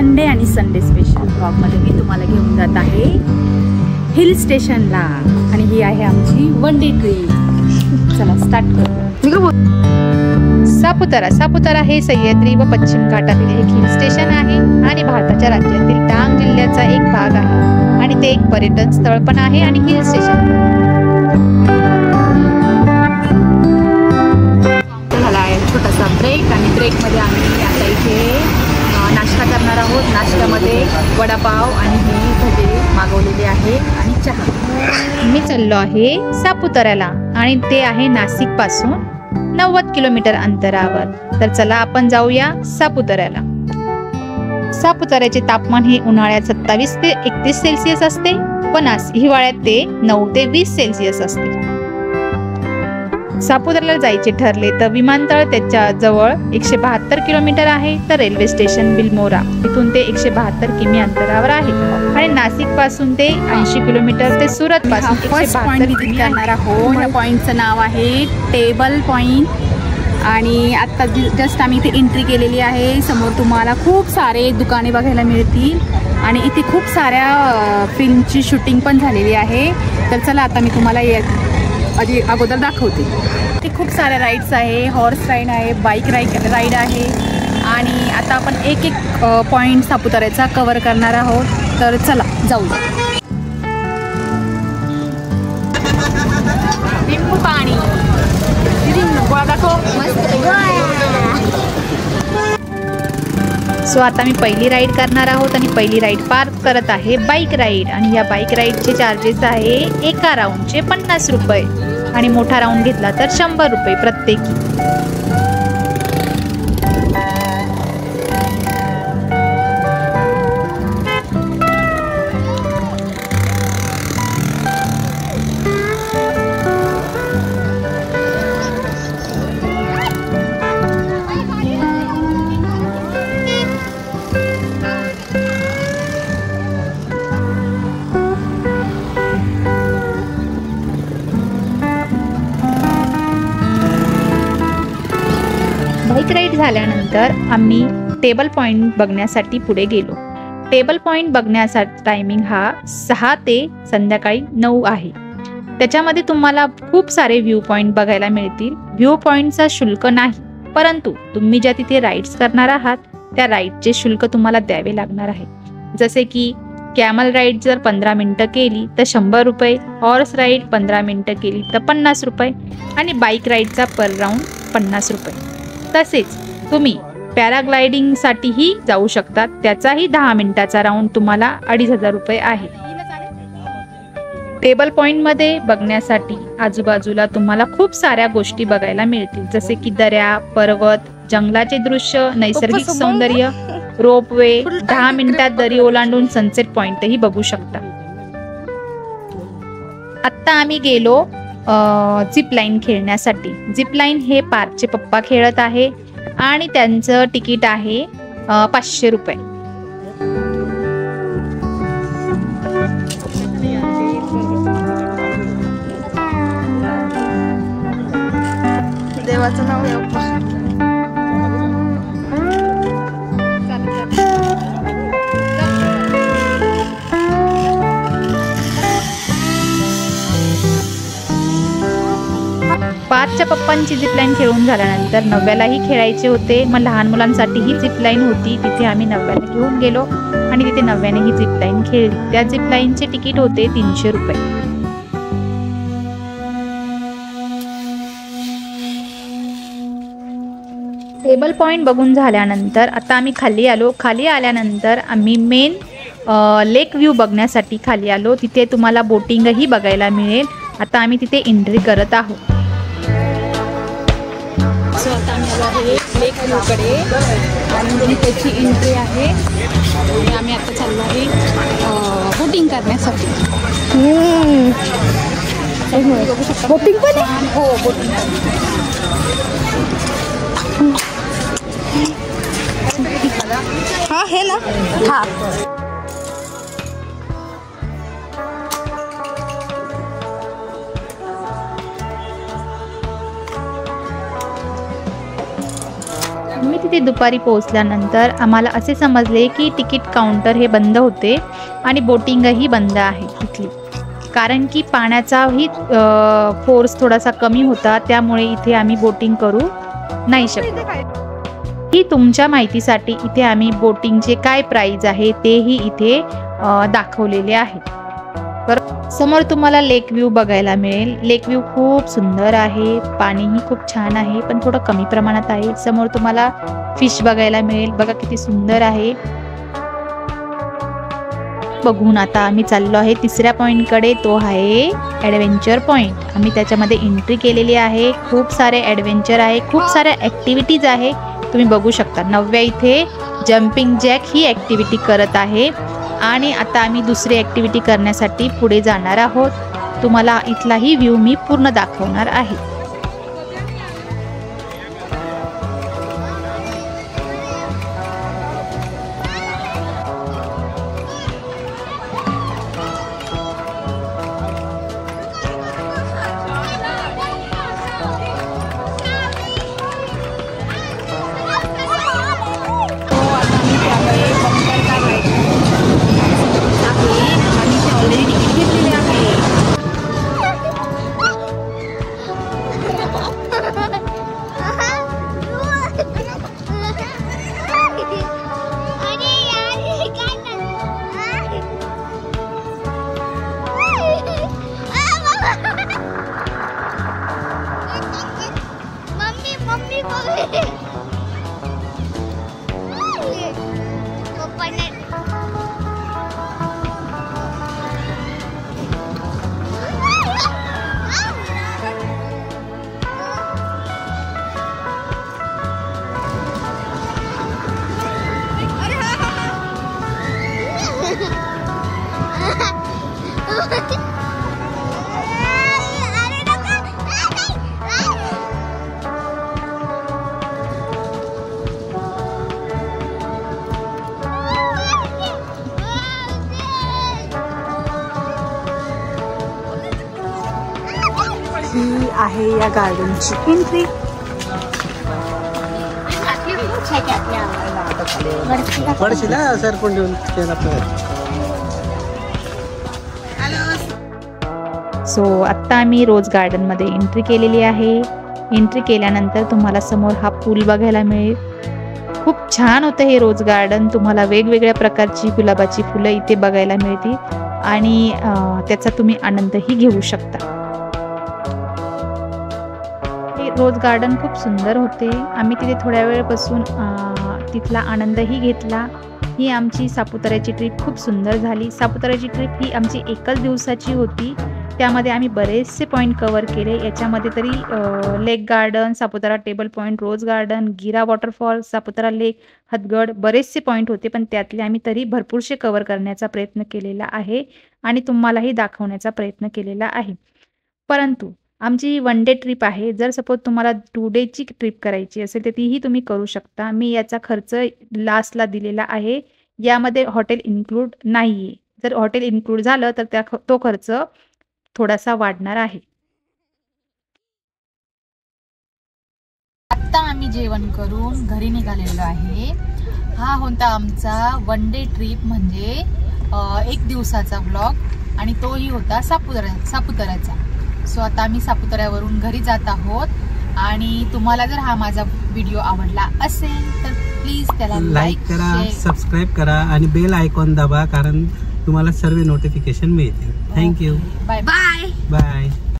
Monday आणि Sunday special ब्लॉगमध्ये मी तुम्हाला घेऊन जात आहे हिल स्टेशनला आणि ही आहे आमची वन डे ट्रिप. चला स्टार्ट करू. सापुतारा हे सह्याद्री व पश्चिम घाटातील एक हिल स्टेशन आहे आणि भारताच्या राज्यातील डांग जिल्ह्याचा एक भाग आहे आणि ते एक पर्यटन स्थळ पण आहे आणि हिल स्टेशन. झाला आहे छोटासा ब्रेक आणि ब्रेकमध्ये आम्ही आता इथे नाश्ता करणार आहोत. नाश्त्यामध्ये वडापाव आणि हे भजे मागवलेले आहे आणि चहा. मी चाललो आहे सापुताऱ्याला आणि ते आहे नाशिक पासून 90 किलोमीटर अंतरावर. तर चला आपण जाऊया सापुताऱ्याला. सापुताऱ्याचे तापमान हे उन्हाळ्यात 27 ते 31 सेल्सिअस असते पण हिवाळ्यात ते 9 ते 20 सेल्सिअस असते. सापुताऱ्याला जायचे ठरले तर विमानतळ त्याच्या जवळ 172 किलोमीटर आहे तर रेल्वे स्टेशन बिलमोरा इथून ते 172 किमी अंतरावर आहे आणि नाशिक पासून ते 80 किलोमीटर ते सुरत पासून 172 किमी करणार आहोत. या पॉइंटचं नाव आहे टेबल पॉइंट आणि आता जस्ट आम्ही इथे एंट्री केलेली आहे. समोर तुम्हाला खूप सारे दुकाने बघायला मिळतील आणि इथे खूप साऱ्या फिल्मची शूटिंग पण झालेली आहे. तर चला आता मी तुम्हाला आधी अगोदर दाखवते. ते खूप साऱ्या राईड्स आहे, हॉर्स राईड आहे, बाईक राईड आहे आणि आता आपण एक पॉईंट सापुताऱ्याचा कव्हर करणार आहोत. तर चला जाऊ. लिंबू पाणी गोळा दाखव. सो आता मी पहिली राईड करणार आहोत आणि पहिली राईड पार करत आहे बाईक राईड आणि या बाईक राईडचे चार्जेस आहे एका राऊंडचे 50 रुपये आणि मोठा राऊंड घेतला तर 100 रुपये प्रत्येकी. बाईक राईड झाल्यानंतर आम्ही टेबल पॉइंट बघण्यासाठी पुढे गेलो. टेबल पॉइंट बघण्यासाठी टायमिंग हा 6 ते संध्याकाळी 9 आहे. त्याच्यामध्ये तुम्हाला खूप सारे व्ह्यू पॉइंट बघायला मिळतील. व्ह्यू पॉइंटचा शुल्क नाही परंतु तुम्ही ज्या तिथे राईड्स करणार आहात त्या राईडचे शुल्क तुम्हाला द्यावे लागणार आहे. जसे की कॅमल राईड जर 15 मिनिटं केली तर 100 रुपये, हॉर्स राईड 15 मिनिटं केली तर 50 रुपये आणि बाईक राईडचा पर राऊंड 50 रुपये. तसेच तुम्ही पॅराग्लायडिंगसाठीही जाऊ शकतात. त्याचाही 10 मिनिटाचा राऊंड तुम्हाला 2500 रुपये आहे. टेबल पॉइंटमध्ये बघण्यासाठी आजूबाजूला तुम्हाला खूप साऱ्या गोष्टी बघायला मिळतील जसे की दऱ्या, पर्वत, जंगलाचे दृश्य, नैसर्गिक सौंदर्य, रोपवे, 10 मिनिटात दरी ओलांडून सनसेट पॉइंटही बघू शकता. आता आम्ही गेलो झिप लाईन खेळण्यासाठी. झिप लाईन हे पार्कचे पप्पा खेळत आहे आणि त्यांचं तिकीट आहे 500 रुपये. देवाचं नाव आहे पप्पा. पाचच्या पप्पांची झिपलाईन खेळून झाल्यानंतर 9व्यालाही खेळायचे होते. मग लहान मुलांसाठीही झिपलाईन होती. तिथे आम्ही 9व्याला घेऊन गेलो आणि तिथे 9व्याने ही झिपलाईन खेळली. त्या झिपलाईनचे तिकीट होते 300 रुपये. टेबल पॉइंट बघून झाल्यानंतर आता आम्ही खाली आलो. खाली आल्यानंतर आम्ही मेन लेक व्ह्यू बघण्यासाठी खाली आलो. तिथे तुम्हाला बोटिंगही बघायला मिळेल. आता आम्ही तिथे एंट्री करत आहोत. आता आम्ही आलो आहे लेक व्ह्यूकडे आणि त्याची एंट्री आहे आणि आम्ही आता चाललो आहे बोटिंग करण्यासाठी. बोटिंग पण हो बोटिंग. हा है ना. हा तिथे दुपारी पोहोचल्यानंतर आम्हाला असे समजले की तिकीट काउंटर हे बंद होते आणि बोटिंगही बंद आहे इथली, कारण की पाण्याचाही फोर्स थोडासा कमी होता, त्यामुळे इथे आम्ही बोटिंग करू नाही शकलो. ही तुमच्या माहितीसाठी इथे आम्ही बोटिंगचे काय प्राइस आहे तेही इथे दाखवलेले आहे. समोर तुम्हाला लेक व्ह्यू बघायला मिळेल. लेक व्ह्यू खूप सुंदर आहे, पाणीही खूप छान आहे पण थोडं कमी प्रमाणात आहे. समोर तुम्हाला फिश बघायला मिळेल, बघा किती सुंदर आहे. बघून आता आम्ही चाललो आहे तिसऱ्या पॉईंटकडे, तो आहे ॲडव्हेंचर पॉईंट. आम्ही त्याच्यामध्ये एंट्री केलेली आहे. खूप सारे ॲडव्हेंचर आहे, खूप साऱ्या ॲक्टिव्हिटीज आहे, तुम्ही बघू शकता. नव्या इथे जम्पिंग जॅक ही ॲक्टिव्हिटी करत आहे आणि आता आम्ही दुसरी ॲक्टिव्हिटी करण्यासाठी पुढे जाणार आहोत. तुम्हाला इथलाही व्ह्यू मी पूर्ण दाखवणार आहे. ही आहे या गार्डनची एंट्री. सो आत्ता आम्ही रोज गार्डनमध्ये एंट्री केलेली आहे. एंट्री केल्यानंतर तुम्हाला समोर हा पूल बघायला मिळेल. खूप छान होतं हे रोज गार्डन. तुम्हाला वेगवेगळ्या प्रकारची गुलाबाची फुलं इथे बघायला मिळतील आणि त्याचा तुम्ही आनंदही घेऊ शकता. हे रोज गार्डन खूप सुंदर होते. आम्ही तिथे थोड्या वेळ बसून तिथला आनंदही घेतला. ही आमची सापुताऱ्याची ट्रिप खूप सुंदर झाली. सापुताऱ्याची ट्रिप ही आमची एकच दिवसाची होती. त्यामध्ये आम्ही बरेचसे पॉईंट कव्हर केले. याच्यामध्ये तरी lake garden, Saputara table point, rose garden, Gira waterfall, Saputara lake, Hatgad बरेचसे पॉईंट होते, पण त्यातले आम्ही तरी भरपूरसे कव्हर करण्याचा प्रयत्न केलेला आहे आणि तुम्हालाही दाखवण्याचा प्रयत्न केलेला आहे. परंतु आमची वन डे ट्रिप आहे. जर सपोज तुम्हाला 2 डेची ट्रिप करायची असेल तर तीही तुम्ही करू शकता. मी याचा खर्च लास्टला दिलेला आहे. यामध्ये हॉटेल इन्क्लूड नाही आहे. जर हॉटेल इन्क्लूड झालं तर तो खर्च थोडासा वाढणार आहे. आता आम्ही जेवण करून घरी निघालेलो आहे. हा होता आमचा वन डे ट्रिप, म्हणजे 1 दिवसाचा ब्लॉग आणि तोही होता सापुताऱ्याचा. सो आता आम्ही सापुताऱ्यावरून घरी जात आहोत आणि तुम्हाला जर हा माझा व्हिडिओ आवडला असेल तर प्लीज त्याला लाईक करा, सबस्क्राईब करा आणि बेल आयकॉन दाबा, कारण तुम्हाला सर्व नोटिफिकेशन मिळतील. थँक्यू. Bye bye. बाय.